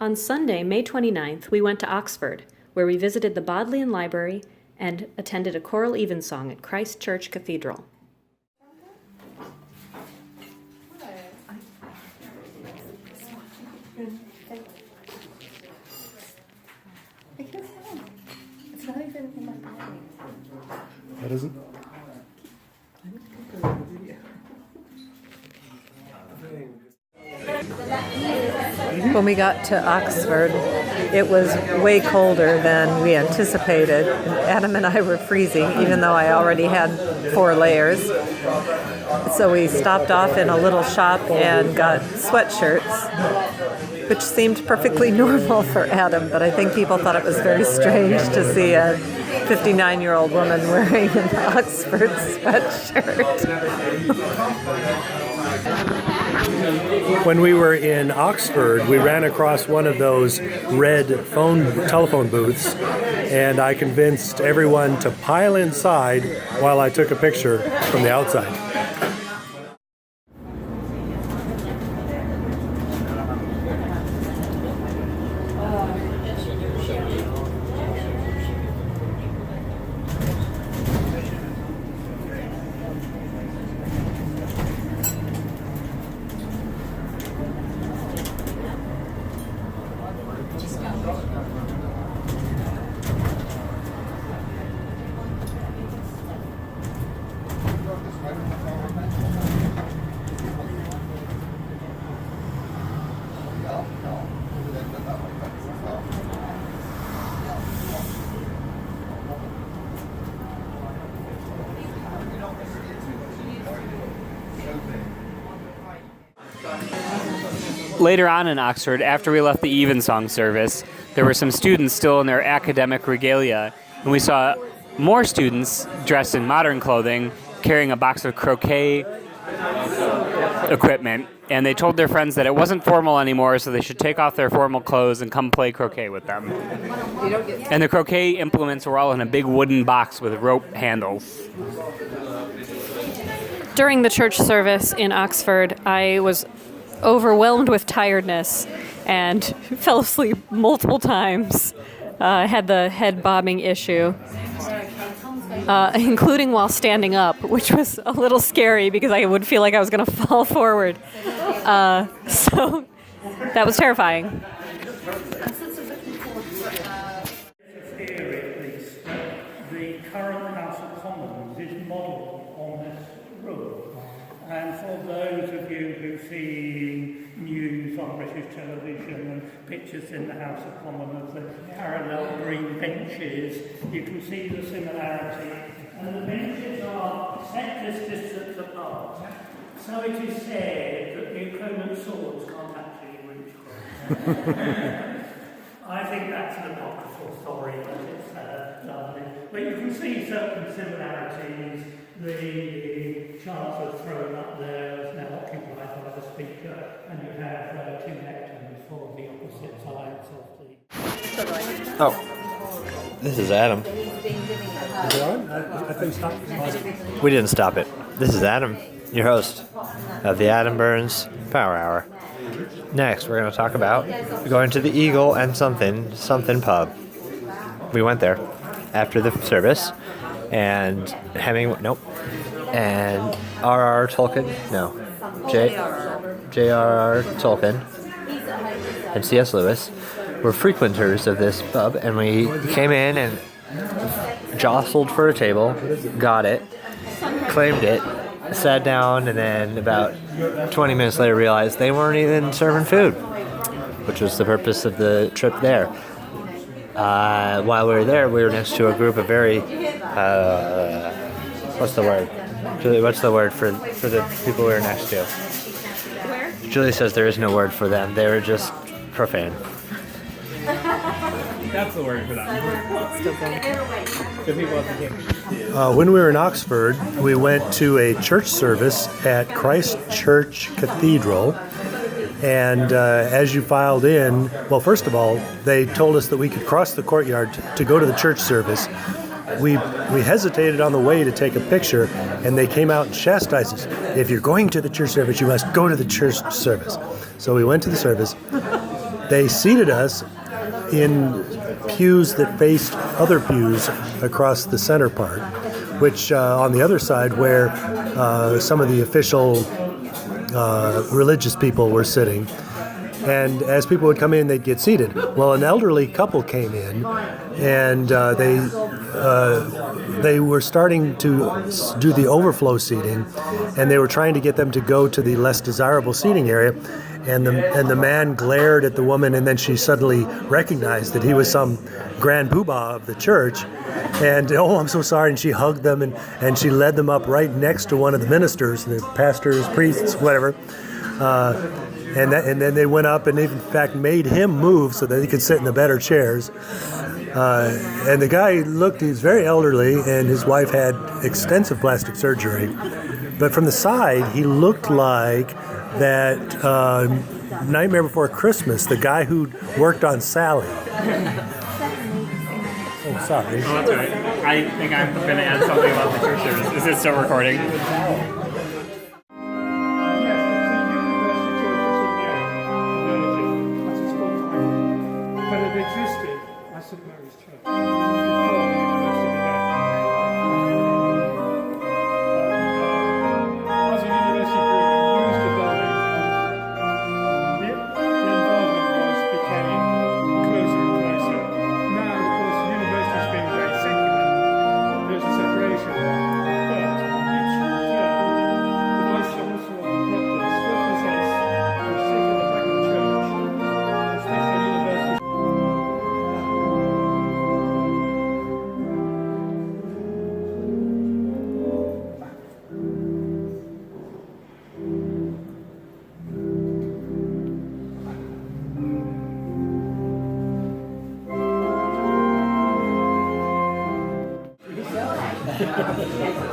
On Sunday, May 29th, we went to Oxford, where we visited the Bodleian Library and attended a choral evensong at Christ Church Cathedral. It's not even in my bag. That isn't? When we got to Oxford, it was way colder than we anticipated. Adam and I were freezing, even though I already had 4 layers. So we stopped off in a little shop and got sweatshirts, which seemed perfectly normal for Adam, but I think people thought it was very strange to see a 59-year-old woman wearing an Oxford sweatshirt. When we were in Oxford, we ran across one of those red telephone booths, and I convinced everyone to pile inside while I took a picture from the outside. Later on in Oxford, after we left the evensong service, there were some students still in their academic regalia, and we saw more students dressed in modern clothing carrying a box of croquet equipment, and they told their friends that it wasn't formal anymore, so they should take off their formal clothes and come play croquet with them. And the croquet implements were all in a big wooden box with rope handles. During the church service in Oxford, I was overwhelmed with tiredness and fell asleep multiple times. I had the head bobbing issue, including while standing up, which was a little scary because I would feel like I was going to fall forward. So that was terrifying. The current House of Commons is modelled on this room. And for those of you who've seen news on British television and pictures in the House of Commons of the parallel green benches, you can see the similarity. And the benches are set this distance apart. So it is said that the opponent's swords can't actually reach across. I think that's an apocryphal story, but it's lovely. But you can see certain similarities. The chancellor's thrown up there is now occupied by the speaker, and you have 2 lecterns for the opposite sides of the... Oh, this is Adam. Is it on? I think stop. We didn't stop it. This is Adam, your host of the Adam Burns Power Hour. Next, we're going to talk about going to the Eagle and something pub. We went there after the service, and and R.R. Tolkien, J.R.R. Tolkien and C.S. Lewis were frequenters of this pub, and we came in and jostled for a table, got it, claimed it, sat down, and then about 20 minutes later realized they weren't even serving food, which was the purpose of the trip there. While we were there, we were next to a group of very, what's the word? Julie, what's the word for the people we were next to? Where? Julie says there is no word for them. They were just profane. That's the word for that. Good people at the game. When we were in Oxford, we went to a church service at Christ Church Cathedral. And as you filed in, well, first of all, they told us that we could cross the courtyard to go to the church service. We hesitated on the way to take a picture, and they came out and chastised us. If you're going to the church service, you must go to the church service. So we went to the service, they seated us in pews that faced other pews across the center part, which on the other side where some of the official religious people were sitting. And as people would come in, they'd get seated. Well, an elderly couple came in, and they were starting to do the overflow seating, and they were trying to get them to go to the less desirable seating area. And the man glared at the woman, and then she suddenly recognized that he was some grand poobah of the church. And, oh, I'm so sorry. And she hugged them, and she led them up right next to one of the ministers, the pastors, priests, whatever. And then they went up and in fact made him move so that he could sit in the better chairs. And the guy looked, he was very elderly, and his wife had extensive plastic surgery. But from the side, he looked like that Nightmare Before Christmas, the guy who worked on Sally. Oh, sorry. Oh, that's all right. I think I'm going to add something about the church service. Is it still recording? But it existed as St Mary's Church before the University of As a university group, used the building. The involvement became closer and closer. Now, of course, the university is being very secular. There's a separation. But each term, the Vice Chancellor of the Provost represents the secular back of the church, especially the university.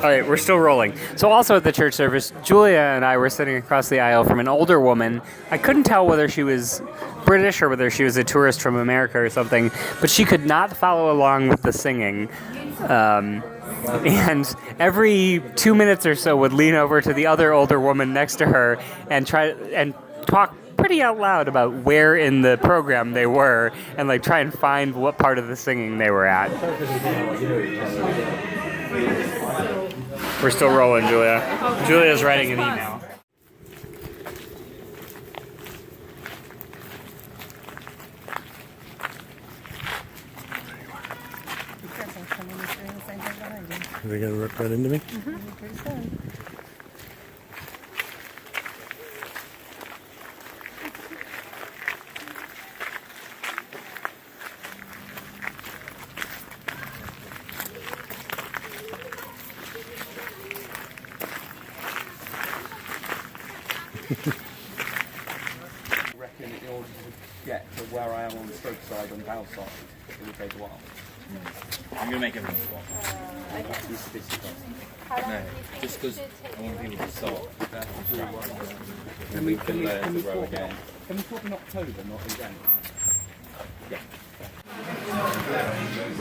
All right, we're still rolling. So also at the church service, Julia and I were sitting across the aisle from an older woman. I couldn't tell whether she was British or whether she was a tourist from America or something, but she could not follow along with the singing. And every 2 minutes or so would lean over to the other older woman next to her and try and talk pretty out loud about where in the program they were and like try and find what part of the singing they were at. We're still rolling, Julia. Julia's writing an email. Are they going to rip right into me? I reckon in order to get to where I am on the stroke side on bow side, it would take a while. I'm going to make everything swap. No, just because I want people to start. Can we can learn to row again. Can we talk in October, not in January?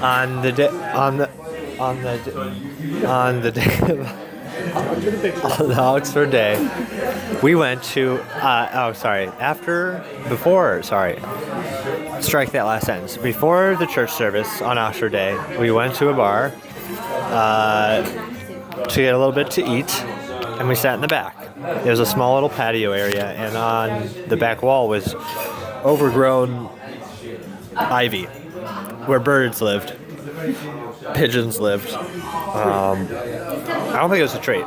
On the day on the Oxford Day, we went to strike that last sentence. Before the church service on Oxford Day, we went to a bar to get a little bit to eat, and we sat in the back. There was a small little patio area, and on the back wall was overgrown ivy where birds lived, pigeons lived. I don't think it was a trait.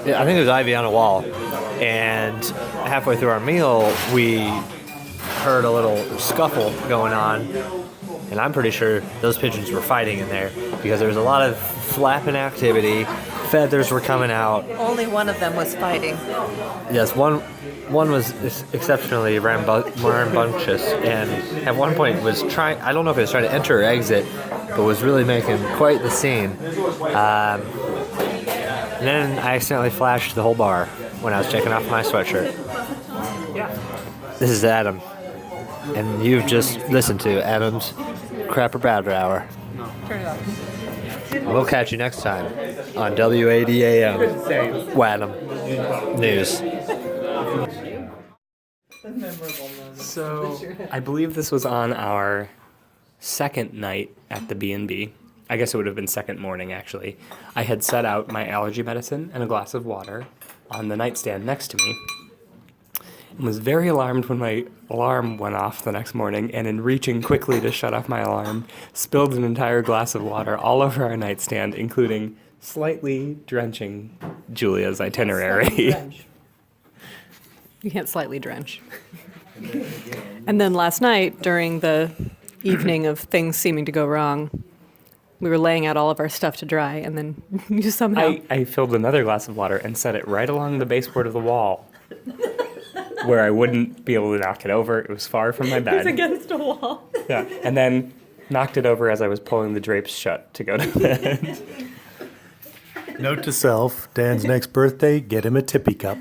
Yeah, I think it was ivy on a wall. And halfway through our meal, we heard a little scuffle going on. And I'm pretty sure those pigeons were fighting in there because there was a lot of flapping activity. Feathers were coming out. Only one of them was fighting. Yes, one was exceptionally rambunctious, and at one point was trying, I don't know if it was trying to enter or exit, but was really making quite the scene. And then I accidentally flashed the whole bar when I was taking off my sweatshirt. This is Adam, and you've just listened to Adam's Crap or Bad Hour. We'll catch you next time on WADAM Wadham News. So I believe this was on our second night at the B&B. I guess it would have been second morning, actually. I had set out my allergy medicine and a glass of water on the nightstand next to me and was very alarmed when my alarm went off the next morning, and in reaching quickly to shut off my alarm, spilled an entire glass of water all over our nightstand, including slightly drenching Julia's itinerary. You can't slightly drench. And then last night, during the evening of things seeming to go wrong, we were laying out all of our stuff to dry, and then you somehow... I filled another glass of water and set it right along the baseboard of the wall, where I wouldn't be able to knock it over. It was far from my bed. It's against a wall. Yeah, and then knocked it over as I was pulling the drapes shut to go to bed. Note to self, Dan's next birthday, get him a tippy cup.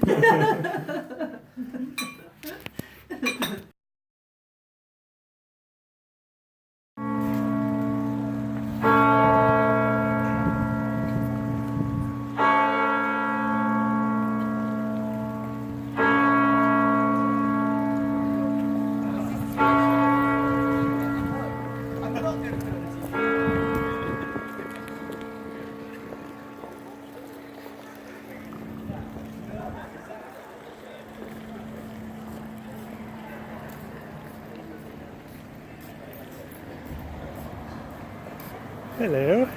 Hello.